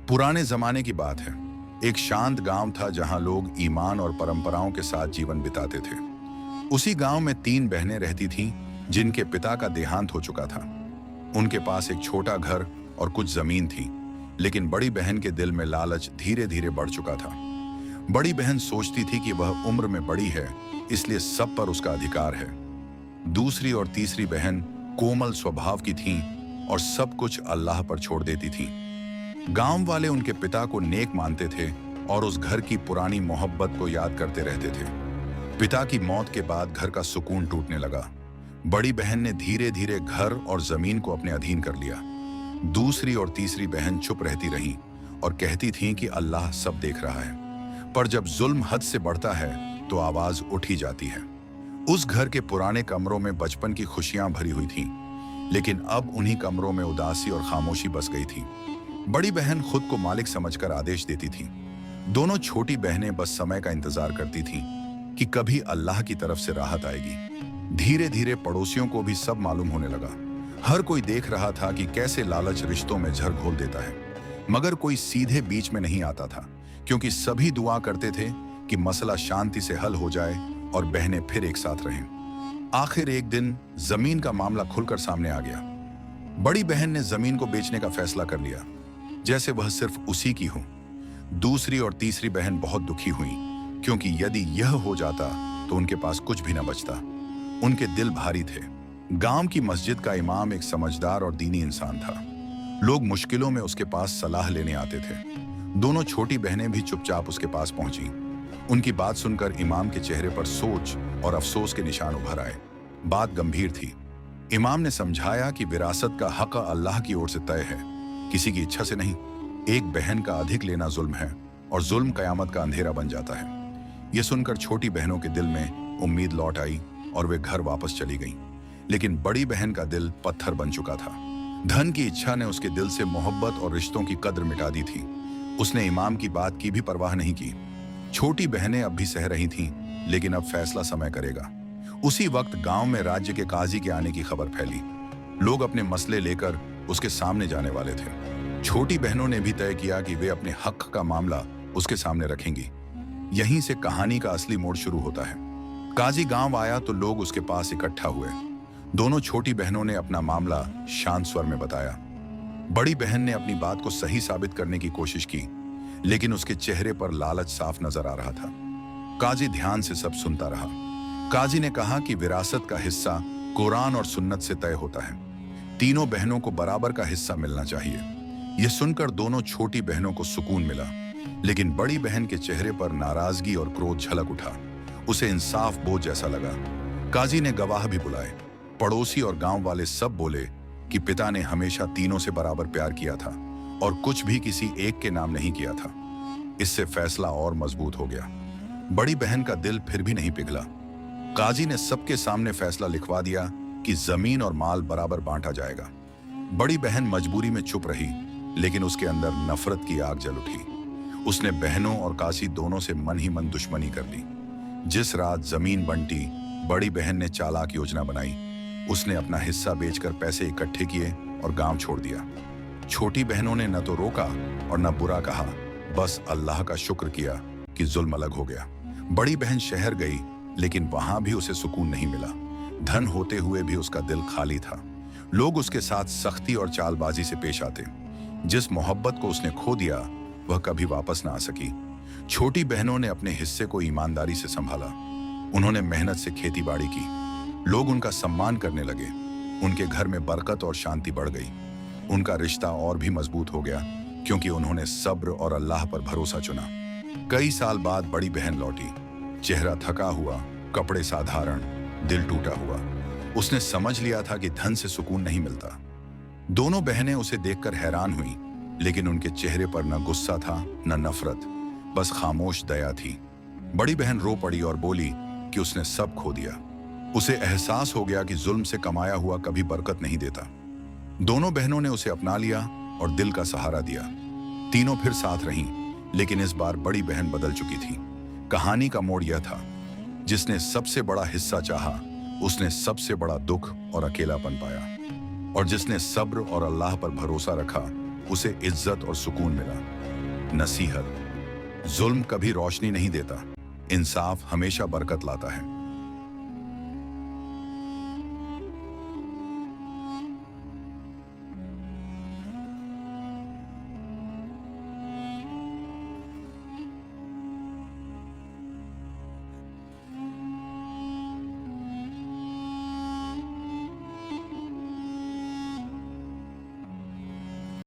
पुराने जमाने की बात है। एक शांत गांव था जहां लोग ईमान और परंपराओं के साथ जीवन बिताते थे। उसी गांव में 3 बहनें रहती थीं जिनके पिता का देहांत हो चुका था। उनके पास एक छोटा घर और कुछ जमीन थी, लेकिन बड़ी बहन के दिल में लालच धीरे धीरे बढ़ चुका था। बड़ी बहन सोचती थी कि वह उम्र में बड़ी है, इसलिए सब पर उसका अधिकार है। दूसरी और तीसरी बहन कोमल स्वभाव की थीं और सब कुछ अल्लाह पर छोड़ देती थीं। गांव वाले उनके पिता को नेक मानते थे और उस घर की पुरानी मोहब्बत को याद करते रहते थे। पिता की मौत के बाद घर का सुकून टूटने लगा। बड़ी बहन ने धीरे धीरे घर और जमीन को अपने अधीन कर लिया। दूसरी और तीसरी बहन चुप रहती रहीं और कहती थीं कि अल्लाह सब देख रहा है, पर जब जुल्म हद से बढ़ता है तो आवाज उठ ही जाती है। उस घर के पुराने कमरों में बचपन की खुशियां भरी हुई थीं, लेकिन अब उन्हीं कमरों में उदासी और खामोशी बस गई थी। बड़ी बहन खुद को मालिक समझकर आदेश देती थी। दोनों छोटी बहनें बस समय का इंतजार करती थीं कि कभी अल्लाह की तरफ से राहत आएगी। धीरे धीरे पड़ोसियों को भी सब मालूम होने लगा। हर कोई देख रहा था कि कैसे लालच रिश्तों में झर घोल देता है, मगर कोई सीधे बीच में नहीं आता था, क्योंकि सभी दुआ करते थे कि मसला शांति से हल हो जाए और बहनें फिर एक साथ रहें। आखिर एक दिन जमीन का मामला खुलकर सामने आ गया। बड़ी बहन ने जमीन को बेचने का फैसला कर लिया, जैसे वह सिर्फ उसी की हो। दूसरी और तीसरी बहन बहुत दुखी हुई, क्योंकि यदि यह हो जाता तो उनके पास कुछ भी न बचता। उनके दिल भारी थे। गांव की मस्जिद का इमाम एक समझदार और दीनी इंसान था। लोग मुश्किलों में उसके पास सलाह लेने आते थे। दोनों छोटी बहनें भी चुपचाप उसके पास पहुंची। उनकी बात सुनकर इमाम के चेहरे पर सोच और अफसोस के निशान उभर आए। बात गंभीर थी। इमाम ने समझाया कि विरासत का हक अल्लाह की ओर से तय है, किसी की इच्छा से नहीं। एक बहन का अधिक लेना जुल्म है और जुल्म कयामत का अंधेरा बन जाता है। यह सुनकर छोटी बहनों के दिल में उम्मीद लौट आई और वे घर वापस चली गईं। लेकिन बड़ी बहन का दिल पत्थर बन चुका था। धन की इच्छा ने उसके दिल से मोहब्बत और रिश्तों की कद्र मिटा दी थी। उसने इमाम की बात की भी परवाह नहीं की। छोटी बहनें अब भी सह रही थीं, लेकिन अब फैसला समय करेगा। उसी वक्त गांव में राज्य के काजी के आने की खबर फैली। लोग अपने मसले लेकर उसके सामने जाने वाले थे। छोटी बहनों ने भी तय किया कि वे अपने हक का मामला उसके सामने रखेंगी। यहीं से कहानी का असली मोड़ शुरू होता है। काजी गांव आया तो लोग उसके पास इकट्ठा हुए। दोनों छोटी बहनों ने अपना मामला शांत स्वर में बताया। बड़ी बहन ने अपनी बात को सही साबित करने की कोशिश की, लेकिन उसके चेहरे पर लालच साफ नजर आ रहा था। काजी ध्यान से सब सुनता रहा। काजी ने कहा कि विरासत का हिस्सा कुरान और सुन्नत से तय होता है। तीनों बहनों को बराबर का हिस्सा मिलना चाहिए। यह सुनकर दोनों छोटी बहनों को सुकून मिला, लेकिन बड़ी बहन के चेहरे पर नाराजगी और क्रोध झलक उठा। उसे इंसाफ बोझ जैसा लगा। काजी ने गवाह भी बुलाए। पड़ोसी और गांव वाले सब बोले कि पिता ने हमेशा तीनों से बराबर प्यार किया था और कुछ भी किसी एक के नाम नहीं किया था। इससे फैसला और मजबूत हो गया। बड़ी बहन का दिल फिर भी नहीं पिघला। काजी ने सबके सामने फैसला लिखवा दिया कि जमीन और माल बराबर बांटा जाएगा। बड़ी बहन मजबूरी में चुप रही, लेकिन उसके अंदर नफरत की आग जल उठी। उसने बहनों और काजी दोनों से मन ही मन दुश्मनी कर ली। जिस रात जमीन बंटी, बड़ी बहन ने चालाक योजना बनाई। उसने अपना हिस्सा बेचकर पैसे इकट्ठे किए और गांव छोड़ दिया। छोटी बहनों ने न तो रोका और न बुरा कहा, बस अल्लाह का शुक्र किया कि जुल्म अलग हो गया। बड़ी बहन शहर गई, लेकिन वहां भी उसे सुकून नहीं मिला। धन होते हुए भी उसका दिल खाली था। लोग उसके साथ सख्ती और चालबाजी से पेश आते। जिस मोहब्बत को उसने खो दिया, वह कभी वापस ना आ सकी। छोटी बहनों ने अपने हिस्से को ईमानदारी से संभाला। उन्होंने मेहनत से खेती बाड़ी की। लोग उनका सम्मान करने लगे। उनके घर में बरकत और शांति बढ़ गई। उनका रिश्ता और भी मजबूत हो गया, क्योंकि उन्होंने सब्र और अल्लाह पर भरोसा चुना। कई साल बाद बड़ी बहन लौटी। चेहरा थका हुआ, कपड़े साधारण, दिल टूटा हुआ। उसने समझ लिया था कि धन से सुकून नहीं मिलता। दोनों बहनें उसे देखकर हैरान हुई, लेकिन उनके चेहरे पर न गुस्सा था न नफरत, बस खामोश दया थी। बड़ी बहन रो पड़ी और बोली कि उसने सब खो दिया। उसे एहसास हो गया कि जुल्म से कमाया हुआ कभी बरकत नहीं देता। दोनों बहनों ने उसे अपना लिया और दिल का सहारा दिया। तीनों फिर साथ रहीं, लेकिन इस बार बड़ी बहन बदल चुकी थी। कहानी का मोड़ यह था, जिसने सबसे बड़ा हिस्सा चाहा, उसने सबसे बड़ा दुख और अकेलापन पाया। और जिसने सब्र और अल्लाह पर भरोसा रखा, उसे इज्जत और सुकून मिला। नसीहत: जुल्म कभी रोशनी नहीं देता, इंसाफ हमेशा बरकत लाता है।